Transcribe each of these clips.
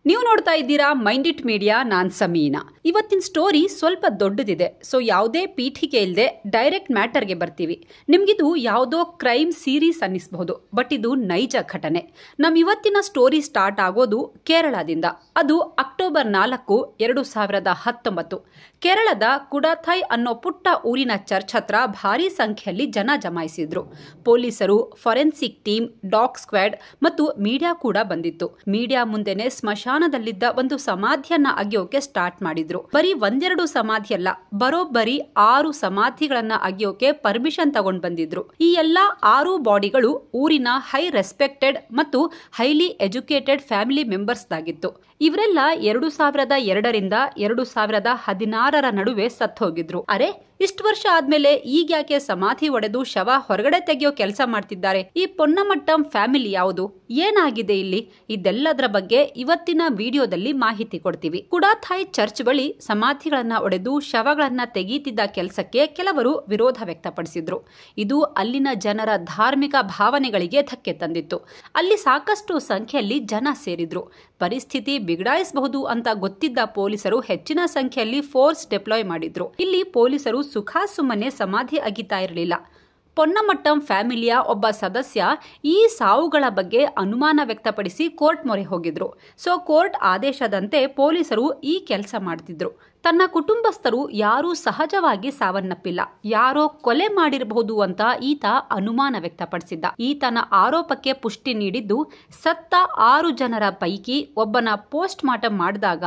ನೀವು ನೋಡ್ತಾ ಇದ್ದೀರಾ ಮೈಂಡ್ ಇಟ್ ಮೀಡಿಯಾ. ನಾನ್ ಸಮೀನಾ. ಇವತ್ತಿನ ಸ್ಟೋರಿ ಸ್ವಲ್ಪ ದೊಡ್ಡದಿದೆ, ಸೊ ಯಾವುದೇ ಪೀಠಿಕೆ ಇಲ್ಲದೆ ಡೈರೆಕ್ಟ್ ಮ್ಯಾಟರ್ಗೆ ಬರ್ತೀವಿ. ನಿಮ್ಗಿದು ಯಾವುದೋ ಕ್ರೈಮ್ ಸೀರೀಸ್ ಅನ್ನಿಸಬಹುದು, ಬಟ್ ಇದು ನೈಜ ಘಟನೆ. ನಮ್ಮ ಇವತ್ತಿನ ಸ್ಟೋರಿ ಸ್ಟಾರ್ಟ್ ಆಗೋದು ಕೇರಳದಿಂದ. ಅದು ಅಕ್ಟೋಬರ್ 4, 2019. ಕೇರಳದ ಕುಡಾಥೈ ಅನ್ನೋ ಪುಟ್ಟ ಊರಿನ ಚರ್ಚ್ ಹತ್ರ ಭಾರೀ ಸಂಖ್ಯೆಯಲ್ಲಿ ಜನ ಜಮಾಯಿಸಿದ್ರು. ಪೊಲೀಸರು, ಫೊರೆನ್ಸಿಕ್ ಟೀಮ್, ಡಾಗ್ ಸ್ಕ್ವಾಡ್ ಮತ್ತು ಮೀಡಿಯಾ ಕೂಡ ಬಂದಿತ್ತು. ಮೀಡಿಯಾ ಮುಂದೆನೆ ಸ್ಮಶಾನದಲ್ಲಿದ್ದ ಒಂದು ಸಮಾಧಿಯನ್ನ ಅಗೆಯೋಕೆ ಸ್ಟಾರ್ಟ್ ಮಾಡಿದ್ರು. ಬರೀ ಒಂದೆರಡು ಸಮಾಧಿ ಅಲ್ಲ, ಬರೋಬ್ಬರಿ 6 ಸಮಾಧಿಗಳನ್ನ ಅಗೆಯೋಕೆ ಪರ್ಮಿಷನ್ ತಗೊಂಡ್ ಬಂದಿದ್ರು. ಈ ಎಲ್ಲಾ 6 ಬಾಡಿಗಳು ಊರಿನ ಹೈ ರೆಸ್ಪೆಕ್ಟೆಡ್ ಮತ್ತು ಹೈಲಿ ಎಜುಕೇಟೆಡ್ ಫ್ಯಾಮಿಲಿ ಮೆಂಬರ್ಸ್ ದಾಗಿತ್ತು. ಇವರೆಲ್ಲ 2002ರಿಂದ 2016ರ ನಡುವೆ ಸತ್ತೋಗಿದ್ರು. ಅರೆ, ಇಷ್ಟು ವರ್ಷ ಆದ್ಮೇಲೆ ಈಗ ಯಾಕೆ ಸಮಾಧಿ ಒಡೆದು ಶವ ಹೊರಗಡೆ ತೆಗೆಯೋ ಕೆಲಸ ಮಾಡ್ತಿದ್ದಾರೆ? ಈ ಪೊನ್ನಮಟ್ಟಂ ಫ್ಯಾಮಿಲಿ ಯಾವುದು? ಏನಾಗಿದೆ ಇಲ್ಲಿ? ಇದೆಲ್ಲದರ ಬಗ್ಗೆ ಇವತ್ತಿನ ವಿಡಿಯೋದಲ್ಲಿ ಮಾಹಿತಿ ಕೊಡ್ತೀವಿ. ಕುಡಾಥೈ ಚರ್ಚ್ ಬಳಿ ಸಮಾಧಿಗಳನ್ನ ಒಡೆದು ಶವಗಳನ್ನ ತೆಗೀತಿದ್ದ ಕೆಲಸಕ್ಕೆ ಕೆಲವರು ವಿರೋಧ ವ್ಯಕ್ತಪಡಿಸಿದ್ರು. ಇದು ಅಲ್ಲಿನ ಜನರ ಧಾರ್ಮಿಕ ಭಾವನೆಗಳಿಗೆ ಧಕ್ಕೆ ತಂದಿತ್ತು. ಅಲ್ಲಿ ಸಾಕಷ್ಟು ಸಂಖ್ಯೆಯಲ್ಲಿ ಜನ ಸೇರಿದ್ರು. ಪರಿಸ್ಥಿತಿ ಬಿಗಡಾಯಿಸಬಹುದು ಅಂತ ಗೊತ್ತಿದ್ದ ಪೊಲೀಸರು ಹೆಚ್ಚಿನ ಸಂಖ್ಯೆಯಲ್ಲಿ ಫೋರ್ಸ್ ಡಿಪ್ಲಾಯ್ ಮಾಡಿದ್ರು. ಇಲ್ಲಿ ಪೊಲೀಸರು ಸುಖಾಸುಮ್ಮನೆ ಸಮಾಧಿ ಅಗಿತಾ ಇರಲಿಲ್ಲ. ಪೊನ್ನಮಟ್ಟಂ ಫ್ಯಾಮಿಲಿಯ ಒಬ್ಬ ಸದಸ್ಯ ಈ ಸಾವುಗಳ ಬಗ್ಗೆ ಅನುಮಾನ ವ್ಯಕ್ತಪಡಿಸಿ ಕೋರ್ಟ್ ಮೊರೆ ಹೋಗಿದ್ರು. ಸೊ ಕೋರ್ಟ್ ಆದೇಶದಂತೆ ಪೊಲೀಸರು ಈ ಕೆಲಸ ಮಾಡ್ತಿದ್ರು. ತನ್ನ ಕುಟುಂಬಸ್ಥರು ಯಾರೂ ಸಹಜವಾಗಿ ಸಾವನ್ನಪ್ಪಿಲ್ಲ, ಯಾರೋ ಕೊಲೆ ಮಾಡಿರಬಹುದು ಅಂತ ಈತ ಅನುಮಾನ ವ್ಯಕ್ತಪಡಿಸಿದ್ದ. ಈತನ ಆರೋಪಕ್ಕೆ ಪುಷ್ಟಿ ನೀಡಿದ್ದು ಸತ್ತ 6 ಜನರ ಪೈಕಿ ಒಬ್ಬನ ಪೋಸ್ಟ್ ಮಾರ್ಟಮ್ ಮಾಡಿದಾಗ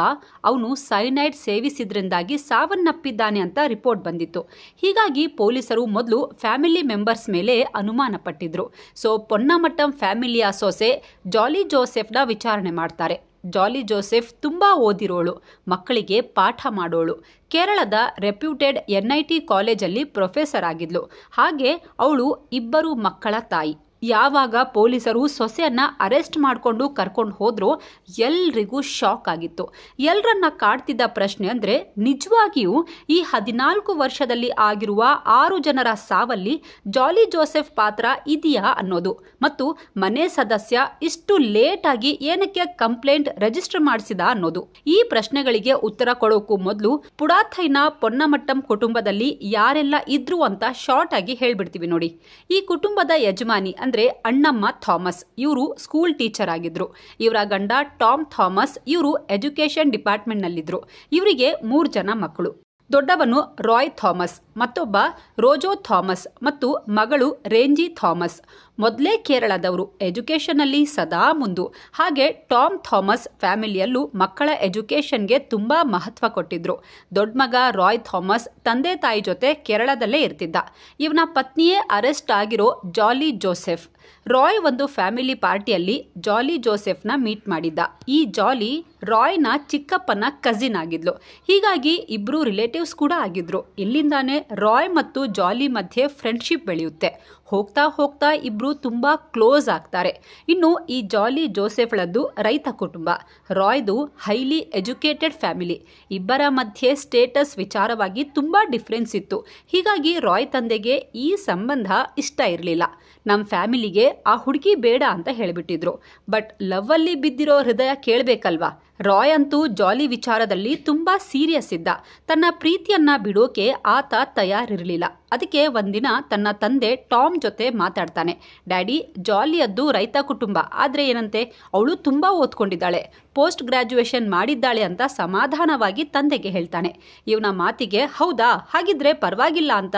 ಅವನು ಸೈನೈಡ್ ಸೇವಿಸಿದ್ರಿಂದಾಗಿ ಸಾವನ್ನಪ್ಪಿದ್ದಾನೆ ಅಂತ ರಿಪೋರ್ಟ್ ಬಂದಿತ್ತು. ಹೀಗಾಗಿ ಪೊಲೀಸರು ಮೊದಲು ಫ್ಯಾಮಿಲಿ ಮೆಂಬರ್ಸ್ ಮೇಲೆ ಅನುಮಾನ ಪಟ್ಟಿದ್ರು. ಸೊ ಪೊನ್ನಮಟ್ಟಂ ಫ್ಯಾಮಿಲಿಯ ಸೊಸೆ ಜಾಲಿ ಜೋಸೆಫ್ನ ವಿಚಾರಣೆ ಮಾಡ್ತಾರೆ. ಜಾಲಿ ಜೋಸೆಫ್ ತುಂಬಾ ಓದಿರೋಳು, ಮಕ್ಕಳಿಗೆ ಪಾಠ ಮಾಡೋಳು. ಕೇರಳದ ರೆಪ್ಯೂಟೆಡ್ NIT ಕಾಲೇಜಲ್ಲಿ ಪ್ರೊಫೆಸರ್ ಆಗಿದ್ಲು. ಹಾಗೆ ಅವಳು 2 ಮಕ್ಕಳ ತಾಯಿ. ಯಾವಾಗ ಪೊಲೀಸರು ಸೊಸೆಯನ್ನ ಅರೆಸ್ಟ್ ಮಾಡಿಕೊಂಡು ಕರ್ಕೊಂಡು ಹೋದ್ರೋ ಎಲ್ರಿಗೂ ಶಾಕ್ ಆಗಿತ್ತು. ಎಲ್ಲರನ್ನ ಕಾಡ್ತಿದ್ದ ಪ್ರಶ್ನೆ ಅಂದ್ರೆ, ನಿಜವಾಗಿಯೂ ಈ 14 ವರ್ಷದಲ್ಲಿ ಆಗಿರುವ 6 ಜನರ ಸಾವಲ್ಲಿ ಜಾಲಿ ಜೋಸೆಫ್ ಪಾತ್ರ ಇದೆಯಾ ಅನ್ನೋದು, ಮತ್ತು ಮನೆ ಸದಸ್ಯ ಇಷ್ಟು ಲೇಟ್ ಆಗಿ ಏನಕ್ಕೆ ಕಂಪ್ಲೇಂಟ್ ರಿಜಿಸ್ಟರ್ ಮಾಡಿಸಿದ ಅನ್ನೋದು. ಈ ಪ್ರಶ್ನೆಗಳಿಗೆ ಉತ್ತರ ಕೊಡೋಕು ಮೊದಲು ಕುಡಾಥೈನ ಪೊನ್ನಮಟ್ಟಂ ಕುಟುಂಬದಲ್ಲಿ ಯಾರೆಲ್ಲ ಇದ್ರು ಅಂತ ಶಾರ್ಟ್ ಆಗಿ ಹೇಳ್ಬಿಡ್ತೀವಿ ನೋಡಿ. ಈ ಕುಟುಂಬದ ಯಜಮಾನಿ ಅಂದ್ರೆ ಅಣ್ಣಮ್ಮ ಥಾಮಸ್. ಇವರು ಸ್ಕೂಲ್ ಟೀಚರ್ ಆಗಿದ್ರು. ಇವರ ಗಂಡ ಟಾಮ್ ಥಾಮಸ್. ಇವರು ಎಜುಕೇಶನ್ ಡಿಪಾರ್ಟ್ಮೆಂಟ್ ನಲ್ಲಿದ್ರು. ಇವರಿಗೆ 3 ಜನ ಮಕ್ಕಳು. ದೊಡ್ಡವನು ರಾಯ್ ಥಾಮಸ್, ಮತ್ತೊಬ್ಬ ರೋಜೋ ಥಾಮಸ್ ಮತ್ತು ಮಗಳು ರೇಂಜಿ ಥಾಮಸ್. ಮೊದಲೇ ಕೇರಳದವರು, ಎಜುಕೇಶನ್ ಅಲ್ಲಿ ಸದಾ ಮುಂದು. ಹಾಗೆ ಟಾಮ್ ಥಾಮಸ್ ಫ್ಯಾಮಿಲಿಯಲ್ಲೂ ಮಕ್ಕಳ ಎಜುಕೇಶನ್ಗೆ ತುಂಬಾ ಮಹತ್ವ ಕೊಟ್ಟಿದ್ರು. ದೊಡ್ಡ ಮಗ ರಾಯ್ ಥಾಮಸ್ ತಂದೆ ತಾಯಿ ಜೊತೆ ಕೇರಳದಲ್ಲೇ ಇರ್ತಿದ್ದ. ಇವನ ಪತ್ನಿಯೇ ಅರೆಸ್ಟ್ ಆಗಿರೋ ಜಾಲಿ ಜೋಸೆಫ್. ರಾಯ್ ಒಂದು ಫ್ಯಾಮಿಲಿ ಪಾರ್ಟಿಯಲ್ಲಿ ಜಾಲಿ ಜೋಸೆಫ್ನ ಮೀಟ್ ಮಾಡಿದ್ದ. ಈ ಜಾಲಿ ರಾಯ್ನ ಚಿಕ್ಕಪ್ಪನ ಕಸಿನ್ ಆಗಿದ್ಲು. ಹೀಗಾಗಿ ಇಬ್ರು ರಿಲೇಟಿವ್ಸ್ ಕೂಡ ಆಗಿದ್ರು. ಇಲ್ಲಿಂದಾನೆ ರಾಯ್ ಮತ್ತು ಜಾಲಿ ಮಧ್ಯೆ ಫ್ರೆಂಡ್ಶಿಪ್ ಬೆಳೆಯುತ್ತೆ. ಹೋಗ್ತಾ ಹೋಗ್ತಾ ಇಬ್ರು ತುಂಬಾ ಕ್ಲೋಸ್ ಆಗ್ತಾರೆ. ಇನ್ನು ಈ ಜಾಲಿ ಜೋಸೆಫ್ಳದ್ದು ರೈತ ಕುಟುಂಬ, ರಾಯ್ದು ಹೈಲಿ ಎಜುಕೇಟೆಡ್ ಫ್ಯಾಮಿಲಿ. ಇಬ್ಬರ ಮಧ್ಯೆ ಸ್ಟೇಟಸ್ ವಿಚಾರವಾಗಿ ತುಂಬಾ ಡಿಫ್ರೆನ್ಸ್ ಇತ್ತು. ಹೀಗಾಗಿ ರಾಯ್ ತಂದೆಗೆ ಈ ಸಂಬಂಧ ಇಷ್ಟ ಇರಲಿಲ್ಲ. ನಮ್ಮ ಫ್ಯಾಮಿಲಿಗೆ ಆ ಹುಡುಗಿ ಬೇಡ ಅಂತ ಹೇಳಿಬಿಟ್ಟಿದ್ರು. ಬಟ್ ಲವ್ ಅಲ್ಲಿ ಬಿದ್ದಿರೋ ಹೃದಯ ಕೇಳಬೇಕಲ್ವಾ? ರಾಯ್ ಅಂತೂ ಜಾಲಿ ವಿಚಾರದಲ್ಲಿ ತುಂಬಾ ಸೀರಿಯಸ್ ಇದ್ದ. ತನ್ನ ಪ್ರೀತಿಯನ್ನ ಬಿಡೋಕೆ ಆತ ತಯಾರಿರಲಿಲ್ಲ. ಅದಕ್ಕೆ ಒಂದಿನ ತನ್ನ ತಂದೆ ಟಾಮ್ ಜೊತೆ ಮಾತಾಡ್ತಾನೆ. ಡ್ಯಾಡಿ, ಜಾಲಿಯದ್ದು ರೈತ ಕುಟುಂಬ, ಆದ್ರೆ ಏನಂತೆ, ಅವಳು ತುಂಬಾ ಓದ್ಕೊಂಡಿದ್ದಾಳೆ, ಪೋಸ್ಟ್ ಗ್ರಾಜ್ಯುಯೇಷನ್ ಮಾಡಿದ್ದಾಳೆ ಅಂತ ಸಮಾಧಾನವಾಗಿ ತಂದೆಗೆ ಹೇಳ್ತಾನೆ. ಇವನ ಮಾತಿಗೆ ಹೌದಾ, ಹಾಗಿದ್ರೆ ಪರವಾಗಿಲ್ಲ ಅಂತ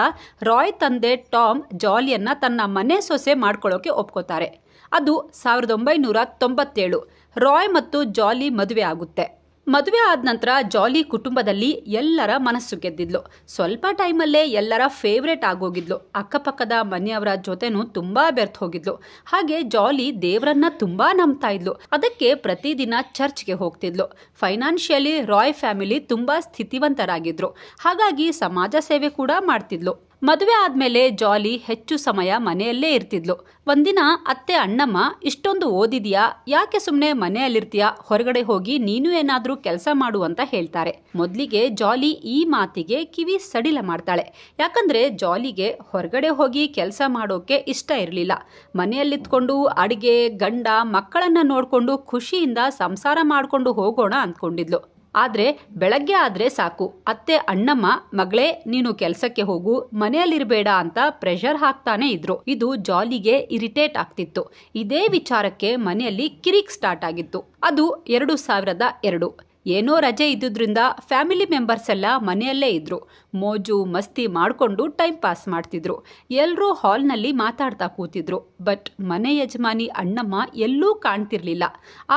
ರಾಯ್ ತಂದೆ ಟಾಮ್ ಜಾಲಿಯನ್ನ ತನ್ನ ಮನೆ ಸೊಸೆ ಮಾಡ್ಕೊಳ್ಳೋಕೆ ಒಪ್ಕೋತಾರೆ. ಅದು 1997. ರಾಯ್ ಮತ್ತು ಜಾಲಿ ಮದುವೆ ಆಗುತ್ತೆ. ಮದುವೆ ಆದ ನಂತರ ಜಾಲಿ ಕುಟುಂಬದಲ್ಲಿ ಎಲ್ಲರ ಮನಸ್ಸು ಗೆದ್ದಿದ್ಲು. ಸ್ವಲ್ಪ ಟೈಮಲ್ಲೇ ಎಲ್ಲರ ಫೇವ್ರೇಟ್ ಆಗೋಗಿದ್ಲು. ಅಕ್ಕಪಕ್ಕದ ಮನೆಯವರ ಜೊತೆನೂ ತುಂಬಾ ಬೆರ್ತ್ ಹೋಗಿದ್ಲು. ಹಾಗೆ ಜಾಲಿ ದೇವರನ್ನ ತುಂಬಾ ನಂಬ್ತಾ ಇದ್ಲು. ಅದಕ್ಕೆ ಪ್ರತಿದಿನ ಚರ್ಚ್ಗೆ ಹೋಗ್ತಿದ್ಲು. ಫೈನಾನ್ಷಿಯಲಿ ರಾಯ್ ಫ್ಯಾಮಿಲಿ ತುಂಬಾ ಸ್ಥಿತಿವಂತರಾಗಿದ್ರು. ಹಾಗಾಗಿ ಸಮಾಜ ಸೇವೆ ಕೂಡ ಮಾಡ್ತಿದ್ಲು. ಮದುವೆ ಆದ್ಮೇಲೆ ಜಾಲಿ ಹೆಚ್ಚು ಸಮಯ ಮನೆಯಲ್ಲೇ ಇರ್ತಿದ್ಲು. ಒಂದಿನ ಅತ್ತೆ ಅಣ್ಣಮ್ಮ, ಇಷ್ಟೊಂದು ಓದಿದ್ಯಾ, ಯಾಕೆ ಸುಮ್ಮನೆ ಮನೆಯಲ್ಲಿರ್ತೀಯಾ, ಹೊರಗಡೆ ಹೋಗಿ ನೀನು ಏನಾದ್ರೂ ಕೆಲಸ ಮಾಡು ಅಂತ ಹೇಳ್ತಾರೆ. ಮೊದ್ಲಿಗೆ ಜಾಲಿ ಈ ಮಾತಿಗೆ ಕಿವಿ ಸಡಿಲ ಮಾಡ್ತಾಳೆ. ಯಾಕಂದ್ರೆ ಜಾಲಿಗೆ ಹೊರಗಡೆ ಹೋಗಿ ಕೆಲಸ ಮಾಡೋಕೆ ಇಷ್ಟ ಇರಲಿಲ್ಲ. ಮನೆಯಲ್ಲಿತ್ಕೊಂಡು ಅಡಿಗೆ, ಗಂಡ, ಮಕ್ಕಳನ್ನ ನೋಡ್ಕೊಂಡು ಖುಷಿಯಿಂದ ಸಂಸಾರ ಮಾಡ್ಕೊಂಡು ಹೋಗೋಣ ಅಂದ್ಕೊಂಡಿದ್ಲು. ಆದ್ರೆ ಬೆಳಗ್ಗೆ ಆದ್ರೆ ಸಾಕು ಅತ್ತೆ ಅಣ್ಣಮ್ಮ, ಮಗಳೇ ನೀನು ಕೆಲಸಕ್ಕೆ ಹೋಗು, ಮನೆಯಲ್ಲಿರಬೇಡ ಅಂತ ಪ್ರೆಷರ್ ಹಾಕ್ತಾನೆ ಇದ್ರು. ಇದು ಜಾಲಿಗೆ ಇರಿಟೇಟ್ ಆಗ್ತಿತ್ತು. ಇದೇ ವಿಚಾರಕ್ಕೆ ಮನೆಯಲ್ಲಿ ಕಿರಿಕ್ ಸ್ಟಾರ್ಟ್ ಆಗಿತ್ತು. ಅದು 2002. ಏನೋ ರಜೆ ಇದ್ದುದ್ರಿಂದ ಫ್ಯಾಮಿಲಿ ಮೆಂಬರ್ಸ್ ಎಲ್ಲ ಮನೆಯಲ್ಲೇ ಇದ್ರು. ಮೋಜು ಮಸ್ತಿ ಮಾಡಿಕೊಂಡು ಟೈಮ್ ಪಾಸ್ ಮಾಡ್ತಿದ್ರು. ಎಲ್ಲರೂ ಹಾಲ್ನಲ್ಲಿ ಮಾತಾಡ್ತಾ ಕೂತಿದ್ರು. ಬಟ್ ಮನೆ ಯಜಮಾನಿ ಅಣ್ಣಮ್ಮ ಎಲ್ಲೂ ಕಾಣ್ತಿರ್ಲಿಲ್ಲ.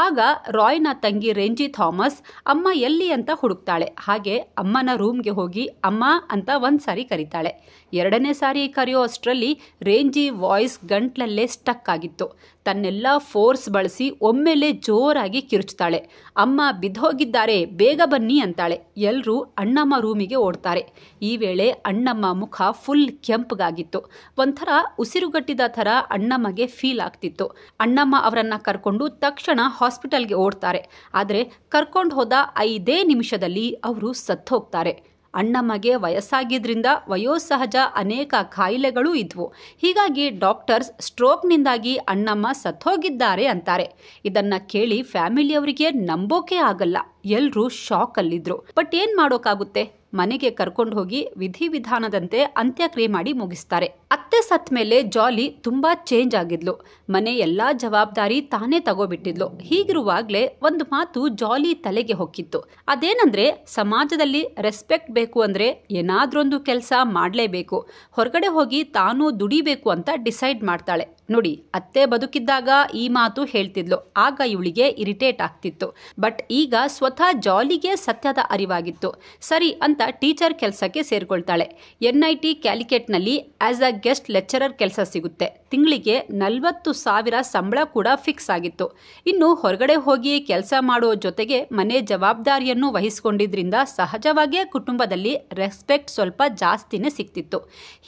ಆಗ ರಾಯ್ನ ತಂಗಿ ರೇಂಜಿ ಥಾಮಸ್ ಅಮ್ಮ ಎಲ್ಲಿ ಅಂತ ಹುಡುಕ್ತಾಳೆ. ಹಾಗೆ ಅಮ್ಮನ ರೂಮ್ಗೆ ಹೋಗಿ ಅಮ್ಮ ಅಂತ ಒಂದ್ಸಾರಿ ಕರೀತಾಳೆ. ಎರಡನೇ ಸಾರಿ ಕರೆಯೋ ಅಷ್ಟರಲ್ಲಿ ರೇಂಜಿ ವಾಯ್ಸ್ ಗಂಟ್ಲಲ್ಲೇ ಸ್ಟಕ್ ಆಗಿತ್ತು. ತನ್ನೆಲ್ಲ ಫೋರ್ಸ್ ಬಳಸಿ ಒಮ್ಮೆಲೆ ಜೋರಾಗಿ ಕಿರುಚ್ತಾಳೆ. ಅಮ್ಮ ಬಿದ್ದೋಗಿದ್ದಾರೆ, ಬೇಗ ಬನ್ನಿ ಅಂತಾಳೆ. ಎಲ್ಲರೂ ಅಣ್ಣಮ್ಮ ರೂಮಿಗೆ ಓಡ್ತಾರೆ. ಈ ವೇಳೆ ಅಣ್ಣಮ್ಮ ಮುಖ ಫುಲ್ ಕೆಂಪಗಾಗಿತ್ತು. ಒಂಥರ ಉಸಿರುಗಟ್ಟಿದ ಥರ ಅಣ್ಣಮ್ಮಗೆ ಫೀಲ್ ಆಗ್ತಿತ್ತು. ಅಣ್ಣಮ್ಮ ಅವರನ್ನ ಕರ್ಕೊಂಡು ತಕ್ಷಣ ಹಾಸ್ಪಿಟಲ್ಗೆ ಓಡ್ತಾರೆ. ಆದರೆ ಕರ್ಕೊಂಡು ಹೋದ 5 ನಿಮಿಷದಲ್ಲಿ ಅವರು ಸತ್ತೋಗ್ತಾರೆ. ಅಣ್ಣಮ್ಮಗೆ ವಯಸ್ಸಾಗಿದ್ರಿಂದ ವಯೋಸಹಜ ಅನೇಕ ಕಾಯಿಲೆಗಳೂ ಇದ್ವು. ಹೀಗಾಗಿ ಡಾಕ್ಟರ್ಸ್ ಸ್ಟ್ರೋಕ್ನಿಂದಾಗಿ ಅಣ್ಣಮ್ಮ ಸತ್ತೋಗಿದ್ದಾರೆ ಅಂತಾರೆ. ಇದನ್ನ ಕೇಳಿ ಫ್ಯಾಮಿಲಿಯವರಿಗೆ ನಂಬೋಕೆ ಆಗಲ್ಲ. ಎಲ್ಲರೂ ಶಾಕ್ ಅಲ್ಲಿದ್ರು. ಬಟ್ ಏನ್ ಮಾಡೋಕ್ಕಾಗುತ್ತೆ? ಮನೆಗೆ ಕರ್ಕೊಂಡು ಹೋಗಿ ವಿಧಿವಿಧಾನದಂತೆ ಅಂತ್ಯಕ್ರಿಯೆ ಮಾಡಿ ಮುಗಿಸ್ತಾರೆ. ಅತ್ತೆ ಸತ್ ಮೇಲೆ ಜಾಲಿ ತುಂಬಾ ಚೇಂಜ್ ಆಗಿದ್ಲು. ಮನೆ ಎಲ್ಲಾ ಜವಾಬ್ದಾರಿ ತಾನೇ ತಗೋಬಿಟ್ಟಿದ್ಲು. ಹೀಗಿರುವಾಗ್ಲೇ ಒಂದು ಮಾತು ಜಾಲಿ ತಲೆಗೆ ಹೊಕ್ಕಿತ್ತು. ಅದೇನಂದ್ರೆ, ಸಮಾಜದಲ್ಲಿ ರೆಸ್ಪೆಕ್ಟ್ ಬೇಕು ಅಂದ್ರೆ ಏನಾದ್ರೊಂದು ಕೆಲಸ ಮಾಡ್ಲೇಬೇಕು, ಹೊರಗಡೆ ಹೋಗಿ ತಾನು ದುಡಿಬೇಕು ಅಂತ ಡಿಸೈಡ್ ಮಾಡ್ತಾಳೆ. ನೋಡಿ, ಅತ್ತೆ ಬದುಕಿದ್ದಾಗ ಈ ಮಾತು ಹೇಳ್ತಿದ್ಲು. ಆಗ ಇವಳಿಗೆ ಇರಿಟೇಟ್ ಆಗ್ತಿತ್ತು. ಬಟ್ ಈಗ ಸ್ವತಃ ಜಾಲಿಗೆ ಸತ್ಯದ ಅರಿವಾಗಿತ್ತು. ಸರಿ ಅಂತ ಟೀಚರ್ ಕೆಲಸಕ್ಕೆ ಸೇರ್ಕೊಳ್ತಾಳೆ. NIT ಕ್ಯಾಲಿಕಟ್ನಲ್ಲಿ ಆಸ್ ಅ ಗೆಸ್ಟ್ ಲೆಕ್ಚರರ್ ಕೆಲಸ ಸಿಗುತ್ತೆ. ತಿಂಗಳಿಗೆ 40,000 ಸಂಬಳ ಕೂಡ ಫಿಕ್ಸ್ ಆಗಿತ್ತು. ಇನ್ನು ಹೊರಗಡೆ ಹೋಗಿ ಕೆಲಸ ಮಾಡೋ ಜೊತೆಗೆ ಮನೆ ಜವಾಬ್ದಾರಿಯನ್ನು ವಹಿಸಿಕೊಂಡಿದ್ರಿಂದ ಸಹಜವಾಗಿಯೇ ಕುಟುಂಬದಲ್ಲಿ ರೆಸ್ಪೆಕ್ಟ್ ಸ್ವಲ್ಪ ಜಾಸ್ತಿನೇ ಸಿಕ್ತಿತ್ತು.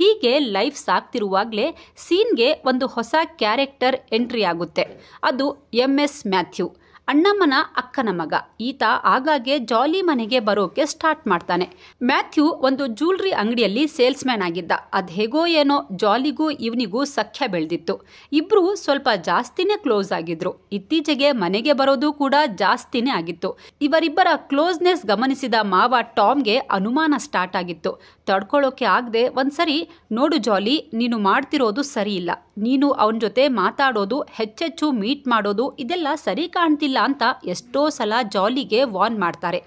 ಹೀಗೆ ಲೈಫ್ ಸಾಕ್ತಿರುವಾಗಲೇ ಸೀನ್ಗೆ ಒಂದು ಹೊಸ ಕ್ಯಾರೆಕ್ಟರ್ ಎಂಟ್ರಿ ಆಗುತ್ತೆ. ಅದು MS ಮ್ಯಾಥ್ಯೂ, ಅಣ್ಣಮ್ಮನ ಅಕ್ಕನ ಮಗ. ಈತ ಆಗಾಗ್ಗೆ ಜಾಲಿ ಮನೆಗೆ ಬರೋಕೆ ಸ್ಟಾರ್ಟ್ ಮಾಡ್ತಾನೆ. ಮ್ಯಾಥ್ಯೂ ಒಂದು ಜ್ಯೂಲ್ರಿ ಅಂಗಡಿಯಲ್ಲಿ ಸೇಲ್ಸ್ ಮ್ಯಾನ್ ಆಗಿದ್ದ. ಅದೇಗೋ ಏನೋ ಜಾಲಿಗೂ ಇವನಿಗೂ ಸಖ್ಯ ಬೆಳೆದಿತ್ತು. ಇಬ್ರು ಸ್ವಲ್ಪ ಜಾಸ್ತಿನೇ ಕ್ಲೋಸ್ ಆಗಿದ್ರು. ಇತ್ತೀಚೆಗೆ ಮನೆಗೆ ಬರೋದು ಕೂಡ ಜಾಸ್ತಿನೇ ಆಗಿತ್ತು. ಇವರಿಬ್ಬರ ಕ್ಲೋಸ್ನೆಸ್ ಗಮನಿಸಿದ ಮಾವ ಟಾಮ್ಗೆ ಅನುಮಾನ ಸ್ಟಾರ್ಟ್ ಆಗಿತ್ತು. ತಡ್ಕೊಳ್ಳೋಕೆ ಆಗದೆ ಒಂದ್ಸರಿ, ನೋಡು ಜಾಲಿ, ನೀನು ಮಾಡ್ತಿರೋದು ಸರಿ ಇಲ್ಲ. ನೀನು ಅವನ ಜೊತೆ ಮಾತಾಡೋದು, ಹೆಚ್ಚೆಚ್ಚು ಮೀಟ್ ಮಾಡೋದು ಇದೆಲ್ಲ ಸರಿ ಕಾಣ್ತಿಲ್ಲ ಅಂತ ಎಷ್ಟೋ ಸಲ ಜಾಲಿಗೆ ವಾರ್ನ್ ಮಾಡ್ತಾರೆ.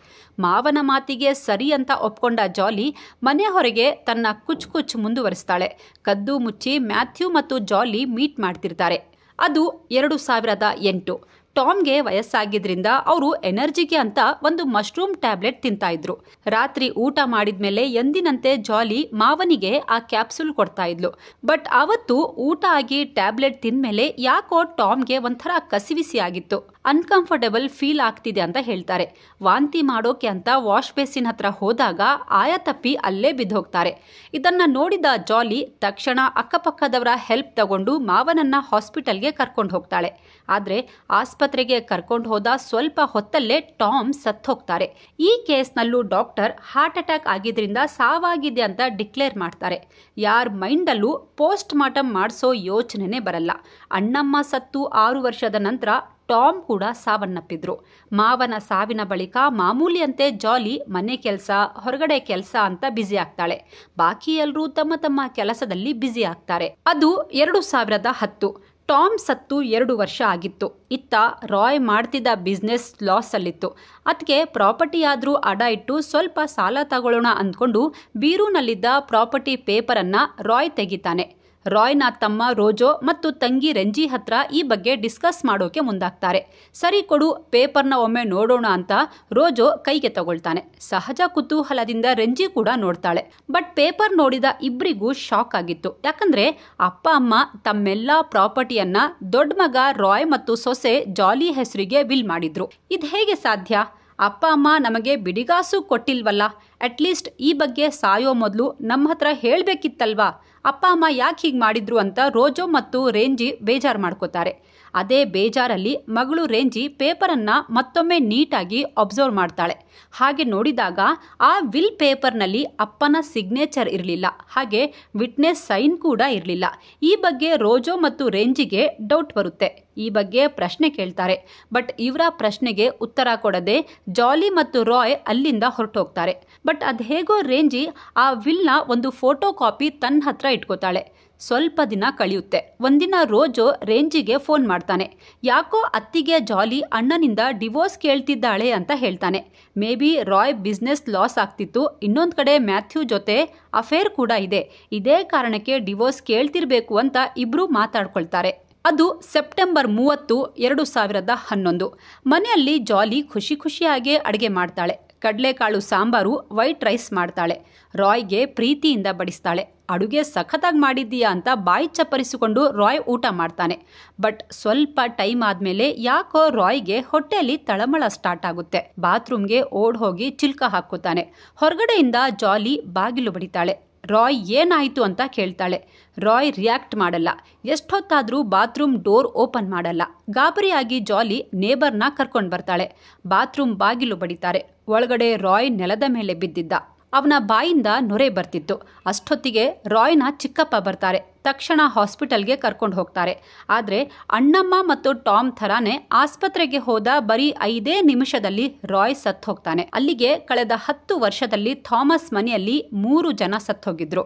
ಮಾವನ ಮಾತಿಗೆ ಸರಿ ಅಂತ ಒಪ್ಕೊಂಡ ಜಾಲಿ ಮನೆ ಹೊರಗೆ ತನ್ನ ಕುಚ್ ಮುಂದುವರಿಸ್ತಾಳೆ. ಕದ್ದು ಮುಚ್ಚಿ ಮ್ಯಾಥ್ಯೂ ಮತ್ತು ಜಾಲಿ ಮೀಟ್ ಮಾಡ್ತಿರ್ತಾರೆ. ಅದು 2008. ಟಾಮ್ಗೆ ವಯಸ್ಸಾಗಿದ್ರಿಂದ ಅವರು ಎನರ್ಜಿಗೆ ಅಂತ ಒಂದು ಮಶ್ರೂಮ್ ಟ್ಯಾಬ್ಲೆಟ್ ತಿಂತಾ ಇದ್ರು. ರಾತ್ರಿ ಊಟ ಮಾಡಿದ್ಮೇಲೆ ಎಂದಿನಂತೆ ಜಾಲಿ ಮಾವನಿಗೆ ಆ ಕ್ಯಾಪ್ಸೂಲ್ ಕೊಡ್ತಾ ಇದ್ಲು. ಬಟ್ ಅವತ್ತು ಊಟ ಆಗಿ ಟ್ಯಾಬ್ಲೆಟ್ ತಿಂದ್ಮೇಲೆ ಯಾಕೋ ಟಾಮ್ಗೆ ಒಂಥರ ಕಸಿವಿಸಿ ಆಗಿತ್ತು. ಅನ್ಕಂಫರ್ಟಬಲ್ ಫೀಲ್ ಆಗ್ತಿದೆ ಅಂತ ಹೇಳ್ತಾರೆ. ವಾಂತಿ ಮಾಡೋಕೆ ಅಂತ ವಾಶ್ ಬೇಸಿನ್ ಹತ್ರ ಹೋದಾಗ ಆಯತಪ್ಪಿ ಅಲ್ಲೇ ಬಿದ್ದೋಗ್ತಾರೆ. ಇದನ್ನ ನೋಡಿದ ಜಾಲಿ ತಕ್ಷಣ ಅಕ್ಕಪಕ್ಕದವರ ಹೆಲ್ಪ್ ತಗೊಂಡು ಮಾವನನ್ನ ಹಾಸ್ಪಿಟಲ್ಗೆ ಕರ್ಕೊಂಡು ಹೋಗ್ತಾಳೆ. ಆದ್ರೆ ಆಸ್ಪತ್ರೆಗೆ ಕರ್ಕೊಂಡು ಹೋದ ಸ್ವಲ್ಪ ಹೊತ್ತಲ್ಲೇ ಟಾಮ್ ಸತ್ತೋಗ್ತಾರೆ. ಈ ಕೇಸ್ನಲ್ಲೂ ಡಾಕ್ಟರ್ ಹಾರ್ಟ್ ಅಟ್ಯಾಕ್ ಆಗಿದ್ರಿಂದ ಸಾವಾಗಿದೆ ಅಂತ ಡಿಕ್ಲೇರ್ ಮಾಡ್ತಾರೆ. ಯಾರ ಮೈಂಡಲ್ಲೂ ಪೋಸ್ಟ್ ಮಾರ್ಟಮ್ ಮಾಡಿಸೋ ಯೋಚನೆನೇ ಬರಲ್ಲ. ಅಣ್ಣಮ್ಮ ಸತ್ತು 6 ವರ್ಷದ ನಂತರ ಟಾಮ್ ಕೂಡ ಸಾವನ್ನಪ್ಪಿದ್ರು. ಮಾವನ ಸಾವಿನ ಬಳಿಕ ಮಾಮೂಲಿಯಂತೆ ಜಾಲಿ ಮನೆ ಕೆಲಸ, ಹೊರಗಡೆ ಕೆಲಸ ಅಂತ ಬ್ಯುಸಿ ಆಗ್ತಾಳೆ. ಬಾಕಿ ಎಲ್ಲರೂ ತಮ್ಮ ತಮ್ಮ ಕೆಲಸದಲ್ಲಿ ಬ್ಯುಸಿ ಆಗ್ತಾರೆ. ಅದು 2010. ಟಾಮ್ ಸತ್ತು 2 ವರ್ಷ ಆಗಿತ್ತು. ಇತ್ತ ರಾಯ್ ಮಾಡ್ತಿದ್ದ ಬಿಸ್ನೆಸ್ ಲಾಸ್ ಅಲ್ಲಿತ್ತು. ಅದಕ್ಕೆ ಪ್ರಾಪರ್ಟಿ ಆದ್ರೂ ಅಡ ಇಟ್ಟು ಸ್ವಲ್ಪ ಸಾಲ ತಗೊಳ್ಳೋಣ ಅಂದ್ಕೊಂಡು ಬೀರೂನಲ್ಲಿದ್ದ ಪ್ರಾಪರ್ಟಿ ಪೇಪರನ್ನ ರಾಯ್ ತೆಗಿತಾನೆ. ರಾಯ್ನ ತಮ್ಮ ರೋಜೋ ಮತ್ತು ತಂಗಿ ರೆಂಜಿ ಹತ್ರ ಈ ಬಗ್ಗೆ ಡಿಸ್ಕಸ್ ಮಾಡೋಕೆ ಮುಂದಾಗ್ತಾರೆ. ಸರಿ ಕೊಡು, ಪೇಪರ್ನ ಒಮ್ಮೆ ನೋಡೋಣ ಅಂತ ರೋಜೋ ಕೈಗೆ ತಗೊಳ್ತಾನೆ. ಸಹಜ ಕುತೂಹಲದಿಂದ ರೆಂಜಿ ಕೂಡ ನೋಡ್ತಾಳೆ. ಬಟ್ ಪೇಪರ್ ನೋಡಿದ ಇಬ್ಬರಿಗೂ ಶಾಕ್ ಆಗಿತ್ತು. ಯಾಕಂದ್ರೆ ಅಪ್ಪ ಅಮ್ಮ ತಮ್ಮೆಲ್ಲಾ ಪ್ರಾಪರ್ಟಿಯನ್ನ ದೊಡ್ಡ ಮಗ ರಾಯ್ ಮತ್ತು ಸೊಸೆ ಜಾಲಿ ಹೆಸರಿಗೆ ವಿಲ್ ಮಾಡಿದ್ರು. ಇದು ಹೇಗೆ ಸಾಧ್ಯ? ಅಪ್ಪ ಅಮ್ಮ ನಮಗೆ ಬಿಡಿಗಾಸು ಕೊಟ್ಟಿಲ್ವಲ್ಲ. ಅಟ್ಲೀಸ್ಟ್ ಈ ಬಗ್ಗೆ ಸಾಯೋ ಮೊದಲು ನಮ್ಮ ಹತ್ರ ಹೇಳಬೇಕಿತ್ತಲ್ವಾ, ಅಪ್ಪ ಅಮ್ಮ ಯಾಕೆ ಹೀಗೆ ಮಾಡಿದ್ರು ಅಂತ ರೋಜೋ ಮತ್ತು ರೇಂಜಿ ಬೇಜಾರು ಮಾಡ್ಕೋತಾರೆ. ಅದೇ ಬೇಜಾರಲ್ಲಿ ಮಗಳು ರೇಂಜಿ ಪೇಪರನ್ನು ಮತ್ತೊಮ್ಮೆ ನೀಟಾಗಿ ಅಬ್ಸರ್ವ್ ಮಾಡ್ತಾಳೆ. ಹಾಗೆ ನೋಡಿದಾಗ ಆ ವಿಲ್ ಪೇಪರ್ನಲ್ಲಿ ಅಪ್ಪನ ಸಿಗ್ನೇಚರ್ ಇರಲಿಲ್ಲ, ಹಾಗೆ ವಿಟ್ನೆಸ್ ಸೈನ್ ಕೂಡ ಇರಲಿಲ್ಲ. ಈ ಬಗ್ಗೆ ರೋಜೋ ಮತ್ತು ರೇಂಜಿಗೆ ಡೌಟ್ ಬರುತ್ತೆ. ಈ ಬಗ್ಗೆ ಪ್ರಶ್ನೆ ಕೇಳ್ತಾರೆ. ಬಟ್ ಇವರ ಪ್ರಶ್ನೆಗೆ ಉತ್ತರ ಕೊಡದೆ ಜಾಲಿ ಮತ್ತು ರಾಯ್ ಅಲ್ಲಿಂದ ಹೊರಟೋಗ್ತಾರೆ. ಬಟ್ ಅದು ಹೇಗೋ ರೇಂಜಿ ಆ ವಿಲ್ನ ಒಂದು ಫೋಟೋ ಕಾಪಿ ತನ್ನ ಹತ್ರ ಇಟ್ಕೋತಾಳೆ. ಸ್ವಲ್ಪ ದಿನ ಕಳೆಯುತ್ತೆ. ಒಂದಿನ ರೋಜೋ ರೇಂಜಿಗೆ ಫೋನ್ ಮಾಡ್ತಾನೆ. ಯಾಕೋ ಅತ್ತಿಗೆ ಜಾಲಿ ಅಣ್ಣನಿಂದ ಡಿವೋರ್ಸ್ ಕೇಳ್ತಿದ್ದಾಳೆ ಅಂತ ಹೇಳ್ತಾನೆ. Maybe Roy business loss ಆಗ್ತಿತ್ತು, ಇನ್ನೊಂದು ಕಡೆ ಮ್ಯಾಥ್ಯೂ ಜೊತೆ ಅಫೇರ್ ಕೂಡ ಇದೆ, ಇದೇ ಕಾರಣಕ್ಕೆ ಡಿವೋರ್ಸ್ ಕೇಳ್ತಿರ್ಬೇಕು ಅಂತ ಇಬ್ರು ಮಾತಾಡ್ಕೊಳ್ತಾರೆ. ಅದು ಸೆಪ್ಟೆಂಬರ್ 30, 2011. ಮನೆಯಲ್ಲಿ ಜಾಲಿ ಖುಷಿ ಖುಷಿಯಾಗಿ ಅಡುಗೆ ಮಾಡ್ತಾಳೆ. ಕಡಲೆಕಾಳು ಸಾಂಬಾರು, ವೈಟ್ ರೈಸ್ ಮಾಡ್ತಾಳೆ. ರಾಯ್ಗೆ ಪ್ರೀತಿಯಿಂದ ಬಡಿಸ್ತಾಳೆ. ಅಡುಗೆ ಸಖತ್ತಾಗಿ ಮಾಡಿದ್ದೀಯಾ ಅಂತ ಬಾಯಿ ಚಪ್ಪರಿಸಿಕೊಂಡು ರಾಯ್ ಊಟ ಮಾಡ್ತಾನೆ. ಬಟ್ ಸ್ವಲ್ಪ ಟೈಮ್ ಆದಮೇಲೆ ಯಾಕೋ ರಾಯ್ಗೆ ಹೊಟ್ಟೆಯಲ್ಲಿ ತಳಮಳ ಸ್ಟಾರ್ಟ್ ಆಗುತ್ತೆ. ಬಾತ್ರೂಮ್ಗೆ ಓಡ್ ಹೋಗಿ ಚಿಲ್ಕ ಹಾಕೋತಾನೆ. ಹೊರಗಡೆಯಿಂದ ಜಾಲಿ ಬಾಗಿಲು ಬಡಿತಾಳೆ. ರಾಯ್ ಏನಾಯಿತು ಅಂತ ಕೇಳ್ತಾಳೆ. ರಾಯ್ ರಿಯಾಕ್ಟ್ ಮಾಡಲ್ಲ. ಎಷ್ಟೊತ್ತಾದರೂ ಬಾತ್ರೂಮ್ ಡೋರ್ ಓಪನ್ ಮಾಡಲ್ಲ. ಗಾಬರಿಯಾಗಿ ಜಾಲಿ ನೇಬರ್ನ ಕರ್ಕೊಂಡು ಬರ್ತಾಳೆ. ಬಾತ್ರೂಮ್ ಬಾಗಿಲು ಬಡಿತಾರೆ. ಒಳಗಡೆ ರಾಯ್ ನೆಲದ ಮೇಲೆ ಬಿದ್ದಿದ್ದ. ಅವನ ಬಾಯಿಂದ ನೊರೆ ಬರ್ತಿತ್ತು. ಅಷ್ಟೊತ್ತಿಗೆ ರಾಯ್ನ ಚಿಕ್ಕಪ್ಪ ಬರ್ತಾರೆ. ತಕ್ಷಣ ಹಾಸ್ಪಿಟಲ್ಗೆ ಕರ್ಕೊಂಡು ಹೋಗ್ತಾರೆ. ಆದರೆ ಅಣ್ಣಮ್ಮ ಮತ್ತು ಟಾಮ್ ಥರಾನೇ ಆಸ್ಪತ್ರೆಗೆ ಹೋದ ಬರೀ 5 ನಿಮಿಷದಲ್ಲಿ ರಾಯ್ ಸತ್ತು ಹೋಗ್ತಾನೆ. ಅಲ್ಲಿಗೆ ಕಳೆದ 10 ವರ್ಷದಲ್ಲಿ ಥಾಮಸ್ ಮನೆಯಲ್ಲಿ 3 ಜನ ಸತ್ತೋಗಿದ್ರು.